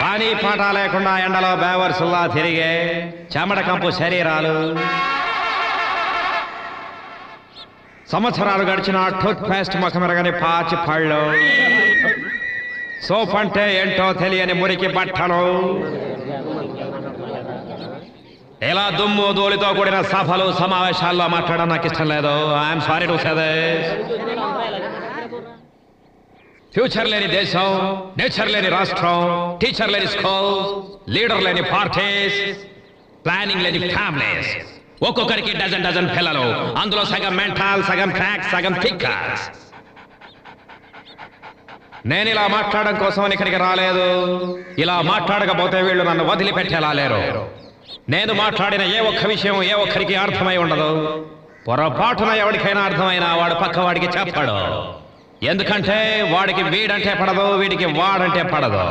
పని పాట లేకుండా ఎండలో బేవర్సుల్లా తిరిగే చెమట కంపు శరీరాలు, సంవత్సరాలు గడిచిన టూత్ పేస్ట్ ముఖమెరగని పాచి పళ్ళు, సోప్ అంటే ఏంటో తెలియని మురికి బట్టలు, ఇలా దుమ్ము ధూళితో కూడిన సభలు సమావేశాల్లో మాట్లాడడం నాకు ఇష్టం లేదు. I'm sorry to say this. Future లేని దేశం, నేచర్ లేని రాష్ట్రం, టీచర్ లేని స్కూల్, లీడర్ లేని పార్టీస్, ప్లానింగ్ లేని ఫ్యామిలీస్, ఒక్కొక్కరికి డజన్ పిల్లలు, అందులో సగం మెంటల్, సగం క్రాక్, సగం థిక్కర్స్. నేను ఇలా మాట్లాడడం కోసం ఇక్కడికి రాలేదు. ఇలా మాట్లాడకపోతే వీళ్ళు నన్ను వదిలిపెట్టేలా లేరు. నేను మాట్లాడిన ఏ ఒక్క విషయం ఏ ఒక్కరికి అర్థమై ఉండదు. పొరపాటున ఎవరికైనా అర్థమైనా వాడు పక్కవాడికి చెప్పాడు. ఎందుకంటే వాడికి వీడంటే పడదు, వీడికి వాడంటే పడదు.